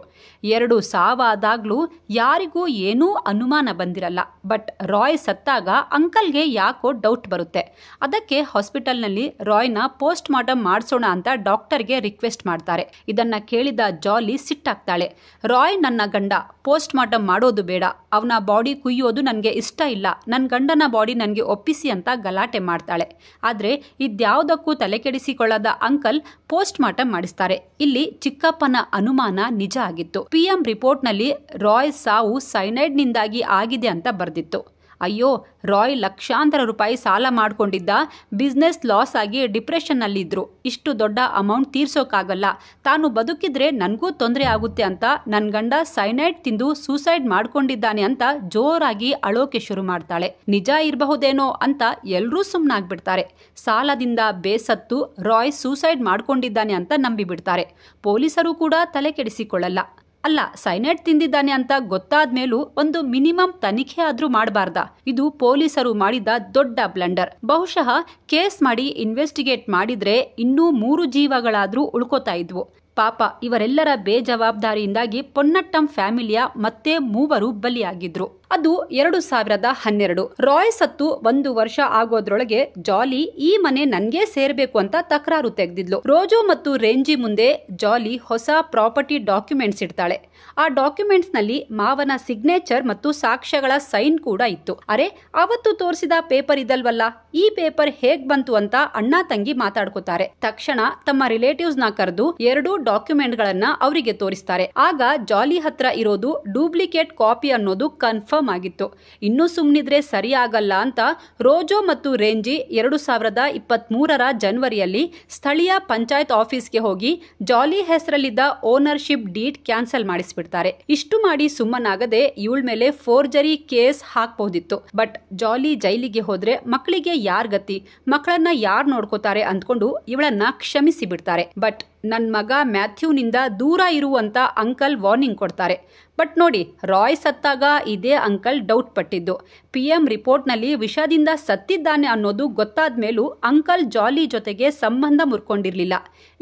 2 ಸಾವಾದಾಗ್ಲೂ ಯಾರಿಗೂ ಏನೂ ಅನುಮಾನ ಬಂದಿರಲ್ಲ. ಬಟ್ ರಾಯ್ ಸತ್ತಾಗ ಅಂಕಲ್ಗೆ ಯಾಕೋ ಡೌಟ್ ಬರುತ್ತೆ. ಅದಕ್ಕೆ ಹಾಸ್ಪಿಟಲ್ನಲ್ಲಿ ರಾಯ್ನ ಪೋಸ್ಟ್ ಮಾರ್ಟಮ್ ಮಾಡಿಸೋಣ ಅಂತ ಡಾಕ್ಟರ್ಗೆ ರಿಕ್ವೆಸ್ಟ್ ಮಾಡ್ತಾರೆ. ಇದನ್ನ ಕೇಳಿದ ಜಾಲಿ ಸಿಟ್ಟಾಗ್ತಾಳೆ. ರಾಯ್ ನನ್ನ ಗಂಡ, ಪೋಸ್ಟ್ ಮಾರ್ಟಮ್ ಮಾಡೋದು ಬೇಡ, ಅವನ ಬಾಡಿ ಕುಯ್ಯೋದು ನನಗೆ ಇಷ್ಟ ಇಲ್ಲ, ನನ್ನ ಗಂಡನ ಬಾಡಿ ನನಗೆ ಒಪ್ಪಿಸಿ ಅಂತ ಗಲಾಟೆ ಮಾಡ್ತಾಳೆ. ಆದರೆ ಇದ್ಯಾವುದಕ್ಕೂ ತಲೆಕೆಡಿಸಿಕೊಳ್ಳದ ಅಂಕಲ್ ಪೋಸ್ಟ್ ಮಾರ್ಟಮ್ ಮಾಡಿಸ್ತಾರೆ. ಇಲ್ಲಿ ಚಿಕ್ಕಪ್ಪನ ಅನುಮಾನ ನಿಜ ಆಗಿತ್ತು. PM ರಿಪೋರ್ಟ್ನಲ್ಲಿ ರಾಯ್ ಸಾವು ಸೈನೈಡ್ನಿಂದಾಗಿ ಆಗಿದೆ ಅಂತ ಬರೆದಿತ್ತು. ಅಯ್ಯೋ, ರಾಯ್ ಲಕ್ಷಾಂತರ ರೂಪಾಯಿ ಸಾಲ ಮಾಡಿಕೊಂಡಿದ್ದ, ಬಿಸ್ನೆಸ್ ಲಾಸ್ ಆಗಿ ಡಿಪ್ರೆಷನ್ನಲ್ಲಿದ್ದರು. ಇಷ್ಟು ದೊಡ್ಡ ಅಮೌಂಟ್ ತೀರ್ಸೋಕ್ಕಾಗಲ್ಲ, ತಾನು ಬದುಕಿದ್ರೆ ನನಗೂ ತೊಂದರೆ ಆಗುತ್ತೆ ಅಂತ ನನ್ನ ಗಂಡ ಸೈನೈಡ್ ತಿಂದು ಸೂಸೈಡ್ ಮಾಡ್ಕೊಂಡಿದ್ದಾನೆ ಅಂತ ಜೋರಾಗಿ ಅಳೋಕೆ ಶುರು ಮಾಡ್ತಾಳೆ. ನಿಜ ಇರಬಹುದೇನೋ ಅಂತ ಎಲ್ಲರೂ ಸುಮ್ಮನಾಗ್ಬಿಡ್ತಾರೆ. ಸಾಲದಿಂದ ಬೇಸತ್ತು ರಾಯ್ ಸೂಸೈಡ್ ಮಾಡ್ಕೊಂಡಿದ್ದಾನೆ ಅಂತ ನಂಬಿಬಿಡ್ತಾರೆ. ಪೊಲೀಸರು ಕೂಡ ತಲೆ ಕೆಡಿಸಿಕೊಳ್ಳಲ್ಲ. ಅಲ್ಲ, ಸೈನೈಡ್ ತಿಂದಿದ್ದಾನೆ ಅಂತ ಗೊತ್ತಾದ ಮೇಲೂ ಒಂದು ಮಿನಿಮಮ್ ತನಿಖೆ ಆದ್ರೂ ಮಾಡಬಾರ್ದಾ? ಇದು ಪೊಲೀಸರು ಮಾಡಿದ ದೊಡ್ಡ ಬ್ಲಂಡರ್. ಬಹುಶಃ ಕೇಸ್ ಮಾಡಿ ಇನ್ವೆಸ್ಟಿಗೇಟ್ ಮಾಡಿದ್ರೆ ಇನ್ನೂ 3 ಜೀವಗಳಾದ್ರೂ ಉಳ್ಕೋತಾ ಇದ್ವು. ಪಾಪ ಇವರೆಲ್ಲರ ಬೇಜವಾಬ್ದಾರಿಯಿಂದಾಗಿ ಪೊನ್ನಟ್ಟಂ ಫ್ಯಾಮಿಲಿಯ ಮತ್ತೆ 3 ಬಲಿಯಾಗಿದ್ರು. ಅದು 2012. ರಾಯ್ ಸತ್ತು 1 ವರ್ಷ ಆಗೋದ್ರೊಳಗೆ ಜಾಲಿ ಈ ಮನೆ ನನ್ಗೆ ಸೇರ್ಬೇಕು ಅಂತ ತಕರಾರು ತೆಗೆದಿದ್ಲು. ರೋಜೋ ಮತ್ತು ರೇಂಜಿ ಮುಂದೆ ಜಾಲಿ ಹೊಸ ಪ್ರಾಪರ್ಟಿ ಡಾಕ್ಯುಮೆಂಟ್ಸ್ ಇಡ್ತಾಳೆ. ಆ ಡಾಕ್ಯುಮೆಂಟ್ಸ್ ನಲ್ಲಿ ಮಾವನ ಸಿಗ್ನೇಚರ್ ಮತ್ತು ಸಾಕ್ಷ್ಯಗಳ ಸೈನ್ ಕೂಡ ಇತ್ತು. ಅರೆ, ಅವತ್ತು ತೋರಿಸಿದ ಪೇಪರ್ ಇದಲ್ವಲ್ಲ, ಈ ಪೇಪರ್ ಹೇಗ್ ಬಂತು ಅಂತ ಅಣ್ಣ ತಂಗಿ ಮಾತಾಡ್ಕೋತಾರೆ. ತಕ್ಷಣ ತಮ್ಮ ರಿಲೇಟಿವ್ಸ್ ನ ಕರೆದು 2 ಡಾಕ್ಯುಮೆಂಟ್ ಗಳನ್ನ ಅವರಿಗೆ ತೋರಿಸ್ತಾರೆ. ಆಗ ಜಾಲಿ ಹತ್ರ ಇರೋದು ಡೂಪ್ಲಿಕೇಟ್ ಕಾಪಿ ಅನ್ನೋದು ಕನ್ಫರ್ಮ್ ಆಗಿತ್ತು. ಇನ್ನೂ ಸುಮ್ಮನಿದ್ರೆ ಸರಿಯಾಗಲ್ಲ ಅಂತ ರೋಜೋ ಮತ್ತು ರೇಂಜಿ 2023 ಜನವರಿಯಲ್ಲಿ ಸ್ಥಳೀಯ ಪಂಚಾಯತ್ ಆಫೀಸ್ಗೆ ಹೋಗಿ ಜಾಲಿ ಹೆಸರಲ್ಲಿದ್ದ ಓನರ್ಶಿಪ್ ಡೀಡ್ ಕ್ಯಾನ್ಸಲ್ ಮಾಡಿಸ್ಬಿಡ್ತಾರೆ. ಇಷ್ಟು ಮಾಡಿ ಸುಮ್ಮನಾಗದೆ ಇವಳ ಮೇಲೆ ಫೋರ್ಜರಿ ಕೇಸ್ ಹಾಕಬಹುದಿತ್ತು. ಬಟ್ ಜಾಲಿ ಜೈಲಿಗೆ ಹೋದ್ರೆ ಮಕ್ಕಳಿಗೆ ಯಾರ್ ಗತಿ, ಮಕ್ಕಳನ್ನ ಯಾರ್ ನೋಡ್ಕೋತಾರೆ ಅಂದ್ಕೊಂಡು ಇವಳನ್ನ ಕ್ಷಮಿಸಿ ಬಿಡ್ತಾರೆ. ಬಟ್ ನನ್ನ ಮಗ ಮ್ಯಾಥ್ಯೂನಿಂದ ದೂರ ಇರುವಂತ ಅಂಕಲ್ ವಾರ್ನಿಂಗ್ ಕೊಡ್ತಾರೆ. ಬಟ್ ನೋಡಿ, ರಾಯ್ ಸತ್ತಾಗ ಇದೇ ಅಂಕಲ್ ಡೌಟ್ ಪಟ್ಟಿದ್ದು. PM ರಿಪೋರ್ಟ್ನಲ್ಲಿ ವಿಷದಿಂದ ಸತ್ತಿದ್ದಾನೆ ಅನ್ನೋದು ಗೊತ್ತಾದ ಮೇಲೂ ಅಂಕಲ್ ಜಾಲಿ ಜೊತೆಗೆ ಸಂಬಂಧ ಮುರ್ಕೊಂಡಿರ್ಲಿಲ್ಲ.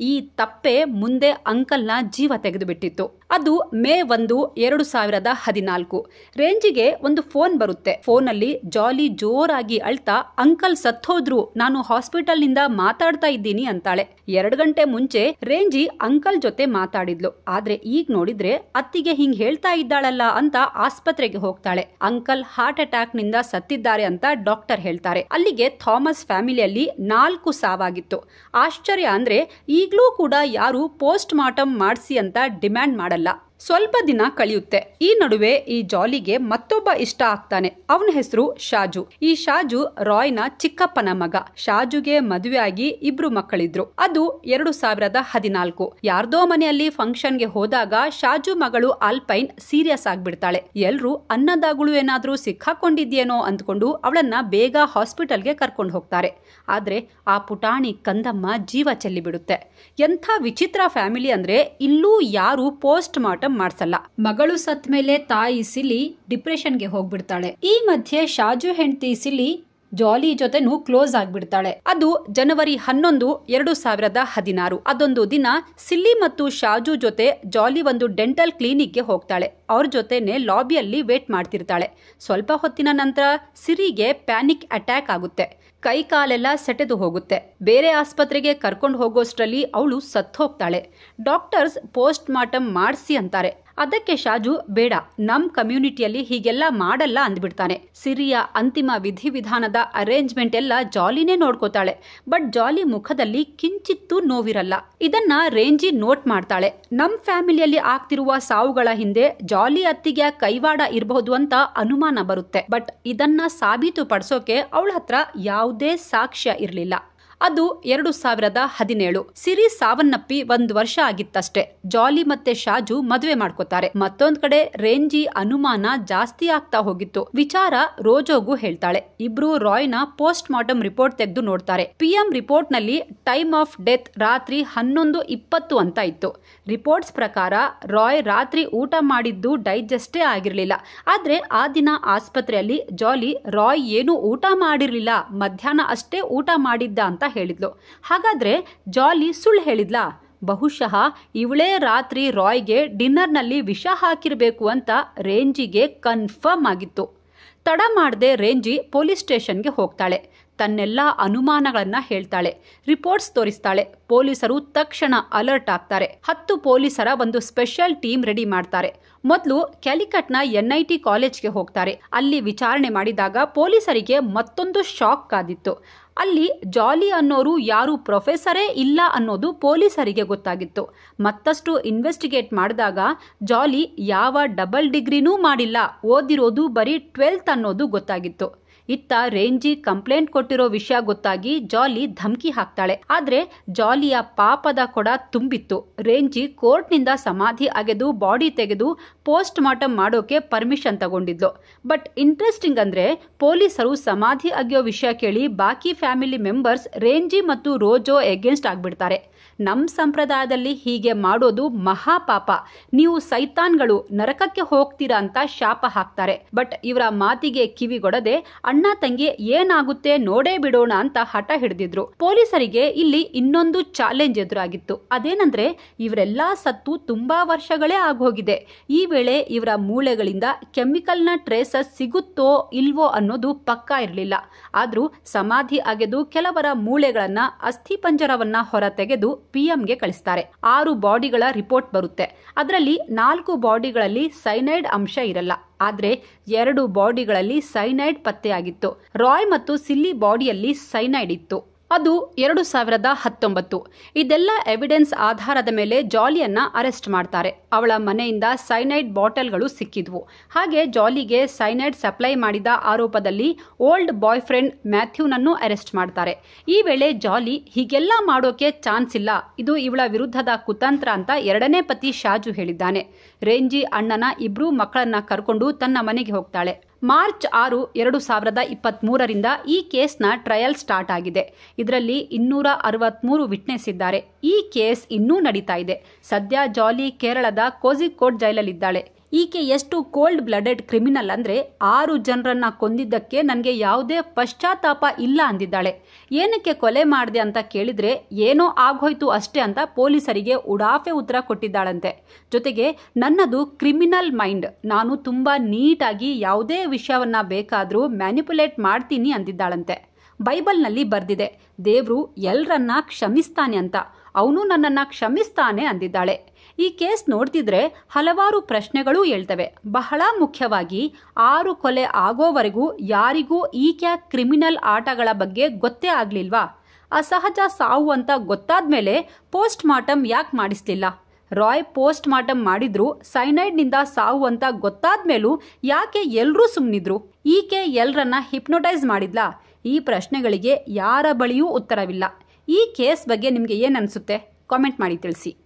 ಈ ತಪ್ಪೆ ಮುಂದೆ ಅಂಕಲ್ನ ಜೀವ ತೆಗೆದುಬಿಟ್ಟಿತ್ತು. ಅದು ಮೇ 1, 2014. ರೇಂಜಿಗೆ ಒಂದು ಫೋನ್ ಬರುತ್ತೆ. ಫೋನಲ್ಲಿ ಜಾಲಿ ಜೋರಾಗಿ ಅಳ್ತಾ ಅಂಕಲ್ ಸತ್ತೋದ್ರು, ನಾನು ಹಾಸ್ಪಿಟಲ್ನಿಂದ ಮಾತಾಡ್ತಾ ಇದ್ದೀನಿ ಅಂತಾಳೆ. 2 ಗಂಟೆ ಮುಂಚೆ ರೇಂಜಿ ಅಂಕಲ್ ಜೊತೆ ಮಾತಾಡಿದ್ಲು. ಆದ್ರೆ ಈಗ ನೋಡಿದ್ರೆ ಅತ್ತಿಗೆ ಹಿಂಗ್ ಹೇಳ್ತಾ ಇದ್ದಾಳಲ್ಲ ಅಂತ ಆಸ್ಪತ್ರೆಗೆ ಹೋಗ್ತಾಳೆ. ಅಂಕಲ್ ಹಾರ್ಟ್ ಅಟ್ಯಾಕ್ ನಿಂದ ಸತ್ತಿದ್ದಾರೆ ಅಂತ ಡಾಕ್ಟರ್ ಹೇಳ್ತಾರೆ. ಅಲ್ಲಿಗೆ ಥಾಮಸ್ ಫ್ಯಾಮಿಲಿಯಲ್ಲಿ 4 ಸಾವಾಗಿತ್ತು. ಆಶ್ಚರ್ಯ ಅಂದ್ರೆ ಈಗ್ಲೂ ಕೂಡ ಯಾರು ಪೋಸ್ಟ್ ಮಾರ್ಟಮ್ ಮಾಡಿಸಿ ಅಂತ ಡಿಮ್ಯಾಂಡ್ ಮಾಡಲ್ಲ. ಸ್ವಲ್ಪ ದಿನ ಕಳೆಯುತ್ತೆ. ಈ ನಡುವೆ ಈ ಜಾಲಿಗೆ ಮತ್ತೊಬ್ಬ ಇಷ್ಟ ಆಗ್ತಾನೆ. ಅವನ ಹೆಸರು ಶಾಜು. ಈ ಶಾಜು ರಾಯ್ನ ಚಿಕ್ಕಪ್ಪನ ಮಗ. ಶಾಜುಗೆ ಮದುವೆ ಆಗಿ 2 ಮಕ್ಕಳಿದ್ರು. ಅದು 2014. ಯಾರ್ದೋ ಮನೆಯಲ್ಲಿ ಫಂಕ್ಷನ್ಗೆ ಹೋದಾಗ ಶಾಜು ಮಗಳು ಆಲ್ಪೈನ್ ಸೀರಿಯಸ್ ಆಗ್ಬಿಡ್ತಾಳೆ. ಎಲ್ರು ಅನ್ನದಾಗುಳು ಏನಾದ್ರೂ ಸಿಕ್ಕಾಕೊಂಡಿದ್ಯೇನೋ ಅಂದ್ಕೊಂಡು ಅವಳನ್ನ ಬೇಗ ಹಾಸ್ಪಿಟಲ್ಗೆ ಕರ್ಕೊಂಡು ಹೋಗ್ತಾರೆ. ಆದ್ರೆ ಆ ಪುಟಾಣಿ ಕಂದಮ್ಮ ಜೀವ ಚೆಲ್ಲಿ ಬಿಡುತ್ತೆ. ಎಂಥ ವಿಚಿತ್ರ ಫ್ಯಾಮಿಲಿ ಅಂದ್ರೆ ಇಲ್ಲೂ ಯಾರು ಪೋಸ್ಟ್ ಮಾರ್ಟಮ್ ಮಾಡ್ಸಲ್ಲ. ಮಗಳು ಸತ್ ಮೇಲೆ ತಾಯಿ ಸಿಲಿ ಡಿಪ್ರೆಷನ್ಗೆ ಹೋಗ್ಬಿಡ್ತಾಳೆ. ಈ ಮಧ್ಯೆ ಶಾಜು ಹೆಂಡತಿ ಸಿಲಿ ಜಾಲಿ ಜೊತೆನೂ ಕ್ಲೋಸ್ ಆಗ್ಬಿಡ್ತಾಳೆ. ಅದು ಜನವರಿ 11, 2016. ಅದೊಂದು ದಿನ ಸಿಲ್ಲಿ ಮತ್ತು ಶಾಜು ಜೊತೆ ಜಾಲಿ ಒಂದು ಡೆಂಟಲ್ ಕ್ಲಿನಿಕ್ಗೆ ಹೋಗ್ತಾಳೆ. ಅವ್ರ ಜೊತೆನೆ ಲಾಬಿಯಲ್ಲಿ ವೇಟ್ ಮಾಡ್ತಿರ್ತಾಳೆ. ಸ್ವಲ್ಪ ಹೊತ್ತಿನ ನಂತರ ಸಿರಿಗೆ ಪ್ಯಾನಿಕ್ ಅಟ್ಯಾಕ್ ಆಗುತ್ತೆ. ಕೈ ಕಾಲೆಲ್ಲ ಸೆಟೆದು ಹೋಗುತ್ತೆ. ಬೇರೆ ಆಸ್ಪತ್ರೆಗೆ ಕರ್ಕೊಂಡು ಹೋಗೋಷ್ಟರಲ್ಲಿ ಅವಳು ಸತ್ತು ಹೋಗ್ತಾಳೆ. ಡಾಕ್ಟರ್ಸ್ ಪೋಸ್ಟ್ ಮಾರ್ಟಮ್ ಮಾಡಿಸಿ ಅಂತಾರೆ. ಅದಕ್ಕೆ ಶಾಜು ಬೇಡ, ನಮ್ ಕಮ್ಯುನಿಟಿಯಲ್ಲಿ ಹೀಗೆಲ್ಲ ಮಾಡಲ್ಲ ಅಂದ್ಬಿಡ್ತಾನೆ. ಸಿರಿಯ ಅಂತಿಮ ವಿಧಿವಿಧಾನದ ಅರೇಂಜ್ಮೆಂಟ್ ಎಲ್ಲ ಜಾಲಿನೇ ನೋಡ್ಕೋತಾಳೆ. ಬಟ್ ಜಾಲಿ ಮುಖದಲ್ಲಿ ಕಿಂಚಿತ್ತೂ ನೋವಿರಲ್ಲ. ಇದನ್ನ ರೇಂಜಿ ನೋಟ್ ಮಾಡ್ತಾಳೆ. ನಮ್ ಫ್ಯಾಮಿಲಿಯಲ್ಲಿ ಆಗ್ತಿರುವ ಸಾವುಗಳ ಹಿಂದೆ ಜಾಲಿ ಅತ್ತಿಗೆ ಕೈವಾಡ ಇರಬಹುದು ಅಂತ ಅನುಮಾನ ಬರುತ್ತೆ. ಬಟ್ ಇದನ್ನ ಸಾಬೀತು ಪಡಿಸೋಕೆ ಅವಳ ಹತ್ರ ಯಾವುದೇ ಸಾಕ್ಷ್ಯ ಇರಲಿಲ್ಲ. ಅದು 2017. ಸಿರಿ ಸಾವನ್ನಪ್ಪಿ 1 ವರ್ಷ ಆಗಿತ್ತಷ್ಟೇ. ಜಾಲಿ ಮತ್ತೆ ಶಾಜು ಮದುವೆ ಮಾಡ್ಕೋತಾರೆ. ಮತ್ತೊಂದ್ ಕಡೆ ರೇಂಜಿ ಅನುಮಾನ ಜಾಸ್ತಿ ಆಗ್ತಾ ಹೋಗಿತ್ತು. ವಿಚಾರ ರೋಜೋಗೂ ಹೇಳ್ತಾಳೆ. ಇಬ್ರು ರಾಯ್ನ ಪೋಸ್ಟ್ ಮಾರ್ಟಮ್ ರಿಪೋರ್ಟ್ ತೆಗೆದು ನೋಡ್ತಾರೆ. PM ರಿಪೋರ್ಟ್ ನಲ್ಲಿ ಟೈಮ್ ಆಫ್ ಡೆತ್ ರಾತ್ರಿ 11:20 ಅಂತ ಇತ್ತು. ರಿಪೋರ್ಟ್ಸ್ ಪ್ರಕಾರ ರಾಯ್ ರಾತ್ರಿ ಊಟ ಮಾಡಿದ್ದು ಡೈಜೆಸ್ಟೇ ಆಗಿರ್ಲಿಲ್ಲ. ಆದ್ರೆ ಆ ದಿನ ಆಸ್ಪತ್ರೆಯಲ್ಲಿ ಜಾಲಿ ರಾಯ್ ಏನು ಊಟ ಮಾಡಿರ್ಲಿಲ್ಲ, ಮಧ್ಯಾಹ್ನ ಅಷ್ಟೇ ಊಟ ಮಾಡಿದ್ದ ಅಂತ ಹೇಳಿದ್ಲು. ಹಾಗಾದ್ರೆ ಜಾಲಿ ಸುಳ್ಳು ಹೇಳಿದ್ಲಾ? ಬಹುಶಃ ಇವಳೇ ರಾತ್ರಿ ರಾಯ್ಗೆ ಡಿನ್ನರ್ನಲ್ಲಿ ವಿಷ ಹಾಕಿರ್ಬೇಕು ಅಂತ ರೇಂಜಿಗೆ ಕನ್ಫರ್ಮ್ ಆಗಿತ್ತು. ತಡ ಮಾಡದೆ ರೇಂಜಿ ಪೊಲೀಸ್ ಸ್ಟೇಷನ್ಗೆ ಹೋಗ್ತಾಳೆ. ತನ್ನೆಲ್ಲ ಅನುಮಾನಗಳನ್ನ ಹೇಳ್ತಾಳೆ. ರಿಪೋರ್ಟ್ಸ್ ತೋರಿಸ್ತಾಳೆ. ಪೊಲೀಸರು ತಕ್ಷಣ ಅಲರ್ಟ್ ಆಗ್ತಾರೆ. 10 ಪೊಲೀಸರ ಒಂದು ಸ್ಪೆಷಲ್ ಟೀಮ್ ರೆಡಿ ಮಾಡ್ತಾರೆ. ಮೊದಲು ಕ್ಯಾಲಿಕಟ್ನ NIT ಕಾಲೇಜ್ಗೆ ಹೋಗ್ತಾರೆ. ಅಲ್ಲಿ ವಿಚಾರಣೆ ಮಾಡಿದಾಗ ಪೊಲೀಸರಿಗೆ ಮತ್ತೊಂದು ಶಾಕ್ ಕಾದಿತ್ತು. ಅಲ್ಲಿ ಜಾಲಿ ಅನ್ನೋರು ಯಾರು ಪ್ರೊಫೆಸರೇ ಇಲ್ಲ ಅನ್ನೋದು ಪೊಲೀಸರಿಗೆ ಗೊತ್ತಾಗಿತ್ತು. ಮತ್ತಷ್ಟು ಇನ್ವೆಸ್ಟಿಗೇಟ್ ಮಾಡಿದಾಗ ಜಾಲಿ ಯಾವ ಡಬಲ್ ಡಿಗ್ರಿನೂ ಮಾಡಿಲ್ಲ, ಓದಿರೋದು ಬರೀ 12th ಅನ್ನೋದು ಗೊತ್ತಾಗಿತ್ತು. ಇತ್ತ ರೇಂಜಿ ಕಂಪ್ಲೇಂಟ್ ಕೊಟ್ಟಿರೋ ವಿಷಯ ಗೊತ್ತಾಗಿ ಜಾಲಿ ಧಮಕಿ ಹಾಕ್ತಾಳೆ. ಆದ್ರೆ ಜಾಲಿಯ ಪಾಪದ ಕೊಡ ತುಂಬಿತ್ತು. ರೇಂಜಿ ಕೋರ್ಟ್ನಿಂದ ಸಮಾಧಿ ಅಗೆದು ಬಾಡಿ ತೆಗೆದು ಪೋಸ್ಟ್ ಮಾರ್ಟಮ್ ಮಾಡೋಕೆ ಪರ್ಮಿಷನ್ ತಗೊಂಡಿದ್ಲು. ಬಟ್ ಇಂಟ್ರೆಸ್ಟಿಂಗ್ ಅಂದ್ರೆ ಪೊಲೀಸರು ಸಮಾಧಿ ಅಗೆಯೋ ವಿಷಯ ಕೇಳಿ ಬಾಕಿ ಫ್ಯಾಮಿಲಿ ಮೆಂಬರ್ಸ್ ರೇಂಜಿ ಮತ್ತು ರೋಜೋ ಎಗೇನ್ಸ್ಟ್ ಆಗ್ಬಿಡ್ತಾರೆ. ನಮ್ ಸಂಪ್ರದಾಯದಲ್ಲಿ ಹೀಗೆ ಮಾಡೋದು ಮಹಾಪಾಪ, ನೀವು ಸೈತಾನ್ಗಳು, ನರಕಕ್ಕೆ ಹೋಗ್ತೀರಾ ಅಂತ ಶಾಪ ಹಾಕ್ತಾರೆ. ಬಟ್ ಇವರ ಮಾತಿಗೆ ಕಿವಿಗೊಡದೆ ಅಣ್ಣ ತಂಗಿ ಏನಾಗುತ್ತೆ ನೋಡೇ ಬಿಡೋಣ ಅಂತ ಹಠ ಹಿಡಿದಿದ್ರು. ಪೊಲೀಸರಿಗೆ ಇಲ್ಲಿ ಇನ್ನೊಂದು ಚಾಲೆಂಜ್ ಎದುರಾಗಿತ್ತು. ಅದೇನಂದ್ರೆ ಇವರೆಲ್ಲಾ ಸತ್ತು ತುಂಬಾ ವರ್ಷಗಳೇ ಆಗೋಗಿದೆ. ಈ ವೇಳೆ ಇವರ ಮೂಳೆಗಳಿಂದ ಕೆಮಿಕಲ್ನ ಟ್ರೇಸಸ್ ಸಿಗುತ್ತೋ ಇಲ್ವೋ ಅನ್ನೋದು ಪಕ್ಕಾ ಇರಲಿಲ್ಲ. ಆದ್ರೂ ಸಮಾಧಿ ಅಗೆದು ಕೆಲವರ ಮೂಳೆಗಳನ್ನ ಅಸ್ಥಿಪಂಜರವನ್ನ ಹೊರ ತೆಗೆದು PMಗೆ ಕಳಿಸ್ತಾರೆ. 6 ಬಾಡಿಗಳ ರಿಪೋರ್ಟ್ ಬರುತ್ತೆ. ಅದರಲ್ಲಿ 4 ಬಾಡಿಗಳಲ್ಲಿ ಸೈನೈಡ್ ಅಂಶ ಇರಲ್ಲ. ಆದ್ರೆ 2 ಬಾಡಿಗಳಲ್ಲಿ ಸೈನೈಡ್ ಪತ್ತೆಯಾಗಿತ್ತು. ರಾಯ್ ಮತ್ತು ಸಿಲ್ಲಿ ಬಾಡಿಯಲ್ಲಿ ಸೈನೈಡ್ ಇತ್ತು. ಅದು 2019. ಇದೆಲ್ಲ ಎವಿಡೆನ್ಸ್ ಆಧಾರದ ಮೇಲೆ ಜಾಲಿಯನ್ನ ಅರೆಸ್ಟ್ ಮಾಡ್ತಾರೆ. ಅವಳ ಮನೆಯಿಂದ ಸೈನೈಡ್ ಬಾಟಲ್ಗಳು ಸಿಕ್ಕಿದ್ವು. ಹಾಗೆ ಜಾಲಿಗೆ ಸೈನೈಡ್ ಸಪ್ಲೈ ಮಾಡಿದ ಆರೋಪದಲ್ಲಿ ಓಲ್ಡ್ ಬಾಯ್ ಫ್ರೆಂಡ್ ಮ್ಯಾಥ್ಯೂನನ್ನು ಅರೆಸ್ಟ್ ಮಾಡ್ತಾರೆ. ಈ ವೇಳೆ ಜಾಲಿ ಹೀಗೆಲ್ಲ ಮಾಡೋಕೆ ಚಾನ್ಸ್ ಇಲ್ಲ, ಇದು ಇವಳ ವಿರುದ್ಧದ ಕುತಂತ್ರ ಅಂತ 2ನೇ ಪತಿ ಶಾಜು ಹೇಳಿದ್ದಾನೆ. ರೇಂಜಿ ಅಣ್ಣನ 2 ಮಕ್ಕಳನ್ನ ಕರ್ಕೊಂಡು ತನ್ನ ಮನೆಗೆ ಹೋಗ್ತಾಳೆ. ಮಾರ್ಚ್ 6, 2023ರಿಂದ ಈ ಕೇಸ್ನ ಟ್ರಯಲ್ ಸ್ಟಾರ್ಟ್ ಆಗಿದೆ. ಇದರಲ್ಲಿ 263 ವಿಟ್ನೆಸ್ ಇದ್ದಾರೆ. ಈ ಕೇಸ್ ಇನ್ನೂ ನಡೀತಾ ಇದೆ. ಸದ್ಯ ಜಾಲಿ ಕೇರಳದ ಕೋಝಿಕೋಡ್ ಜೈಲಲ್ಲಿದ್ದಾಳೆ. ಈಕೆ ಎಷ್ಟು ಕೋಲ್ಡ್ ಬ್ಲಡೆಡ್ ಕ್ರಿಮಿನಲ್ ಅಂದ್ರೆ 6 ಜನರನ್ನ ಕೊಂದಿದ್ದಕ್ಕೆ ನನಗೆ ಯಾವುದೇ ಪಶ್ಚಾತ್ತಾಪ ಇಲ್ಲ ಅಂದಿದ್ದಾಳೆ. ಏನಕ್ಕೆ ಕೊಲೆ ಮಾಡಿದೆ ಅಂತ ಕೇಳಿದ್ರೆ ಏನೋ ಆಗೋಯ್ತು ಅಷ್ಟೇ ಅಂತ ಪೊಲೀಸರಿಗೆ ಉಡಾಫೆ ಉತ್ತರ ಕೊಟ್ಟಿದ್ದಾಳಂತೆ. ಜೊತೆಗೆ ನನ್ನದು ಕ್ರಿಮಿನಲ್ ಮೈಂಡ್, ನಾನು ತುಂಬಾ ನೀಟಾಗಿ ಯಾವುದೇ ವಿಷಯವನ್ನ ಬೇಕಾದ್ರೂ ಮ್ಯಾನಿಪುಲೇಟ್ ಮಾಡ್ತೀನಿ ಅಂದಿದ್ದಾಳಂತೆ. ಬೈಬಲ್ನಲ್ಲಿ ಬರ್ದಿದೆ, ದೇವ್ರು ಎಲ್ಲರನ್ನ ಕ್ಷಮಿಸ್ತಾನೆ ಅಂತ, ಅವನು ನನ್ನನ್ನ ಕ್ಷಮಿಸ್ತಾನೆ ಅಂದಿದ್ದಾಳೆ. ಈ ಕೇಸ್ ನೋಡ್ತಿದ್ರೆ ಹಲವಾರು ಪ್ರಶ್ನೆಗಳೂ ಹೇಳ್ತವೆ. ಬಹಳ ಮುಖ್ಯವಾಗಿ 6 ಕೊಲೆ ಆಗೋವರೆಗೂ ಯಾರಿಗೂ ಈಕೆ ಕ್ರಿಮಿನಲ್ ಆಟಗಳ ಬಗ್ಗೆ ಗೊತ್ತೇ ಆಗ್ಲಿಲ್ವಾ? ಅಸಹಜ ಸಾವು ಅಂತ ಗೊತ್ತಾದ್ಮೇಲೆ ಪೋಸ್ಟ್ ಮಾರ್ಟಮ್ ಯಾಕೆ ಮಾಡಿಸ್ಲಿಲ್ಲ? ರಾಯ್ ಪೋಸ್ಟ್ ಮಾರ್ಟಮ್ ಮಾಡಿದ್ರು ಸೈನೈಡ್ನಿಂದ ಸಾವು ಅಂತ ಗೊತ್ತಾದ ಮೇಲೂ ಯಾಕೆ ಎಲ್ಲರೂ ಸುಮ್ಮನಿದ್ರು? ಈಕೆ ಎಲ್ಲರನ್ನ ಹಿಪ್ನೋಟೈಸ್ ಮಾಡಿದ್ಲಾ? ಈ ಪ್ರಶ್ನೆಗಳಿಗೆ ಯಾರ ಬಳಿಯೂ ಉತ್ತರವಿಲ್ಲ. ಈ ಕೇಸ್ ಬಗ್ಗೆ ನಿಮಗೆ ಏನು ಅನಿಸುತ್ತೆ? ಕಾಮೆಂಟ್ ಮಾಡಿ ತಿಳಿಸಿ.